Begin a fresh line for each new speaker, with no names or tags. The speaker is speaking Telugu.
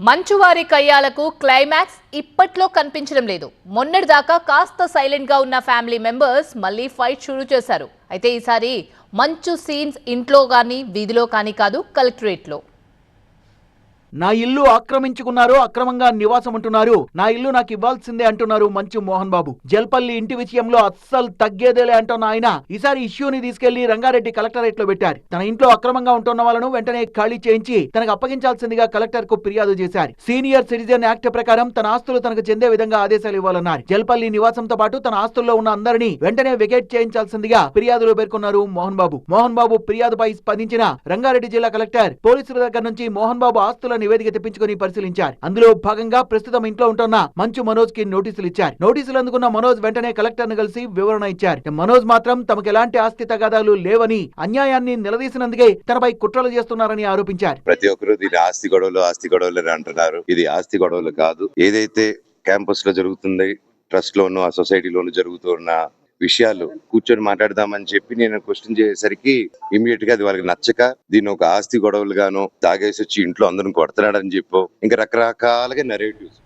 మంచువారి కయ్యాలకు క్లైమాక్స్ ఇప్పట్లో కనిపించడం లేదు. మొన్నటిదాకా కాస్త సైలెంట్ గా ఉన్న ఫ్యామిలీ మెంబర్స్ మళ్ళీ ఫైట్ షురూ చేశారు. అయితే ఈసారి మంచు సీన్స్ ఇంట్లో కానీ వీధిలో కానీ కాదు, కలెక్టరేట్ లో.
నా ఇల్లు ఆక్రమించుకున్నారు, అక్రమంగా నివాసం ఉంటున్నారు, నా ఇల్లు నాకు ఇవ్వాల్సిందే అంటున్నారు మంచు మోహన్ బాబు. జల్పల్లి ఇంటి విషయంలో అస్సలు తగ్గేదేలే అంటున్న ఆయన ఈసారి ఇష్యూని తీసుకెళ్లి రంగారెడ్డి కలెక్టరేట్ లో పెట్టారు. తన ఇంట్లో అక్రమంగా ఉంటున్న వాళ్ళను వెంటనే ఖాళీ చేయించి తనకు అప్పగించాల్సిందిగా కలెక్టర్ కు ఫిర్యాదు చేశారు. సీనియర్ సిటిజన్ యాక్ట్ ప్రకారం తన ఆస్తులు తనకు చెందే విధంగా ఆదేశాలు ఇవ్వాలన్నారు. జల్పల్లి నివాసంతో పాటు తన ఆస్తుల్లో ఉన్న అందరినీ వెంటనే వెకేట్ చేయించాల్సిందిగా ఫిర్యాదులో పేర్కొన్నారు మోహన్ బాబు. మోహన్ బాబు ఫిర్యాదుపై స్పందించిన రంగారెడ్డి జిల్లా కలెక్టర్ పోలీసుల దగ్గర నుంచి మోహన్ బాబు ఆస్తుల నివేదిక తెప్పించుకుని పరిశీలించారు. అందులో భాగంగా ప్రస్తుతం ఇంట్లో ఉంటున్న మంచు మనోజ్ కి నోటీసులు ఇచ్చారు. నోటీసులు అందుకున్న మనోజ్ వెంటనే కలెక్టర్ ను కలిసి వివరణ ఇచ్చారు. మనోజ్ మాత్రం తమకు ఎలాంటి ఆస్తి తగాదాలు లేవని, అన్యాయాన్ని నిలదీసినందుకే తనపై కుట్రలు చేస్తున్నారని ఆరోపించారు.
ప్రతి ఒక్కరు దీని ఆస్తి గొడవలు అని అంటున్నారు. ఇది ఆస్తి గొడవలు కాదు. ఏదైతే క్యాంపస్ లో జరుగుతుంది, ట్రస్ట్ లోను ఆ సొసైటీలోను జరుగుతున్న విషయాలు కూర్చొని మాట్లాడదామని చెప్పి నేను క్వశ్చన్ చేసేసరికి ఇమీడియట్ గా అది వాళ్ళకి నచ్చక దీన్ని ఒక ఆస్తి గొడవలు గాను తాగేసి వచ్చి ఇంట్లో అందరిని కొడుతున్నాడని చెప్పో ఇంకా రకరకాలుగా నెరేటివ్స్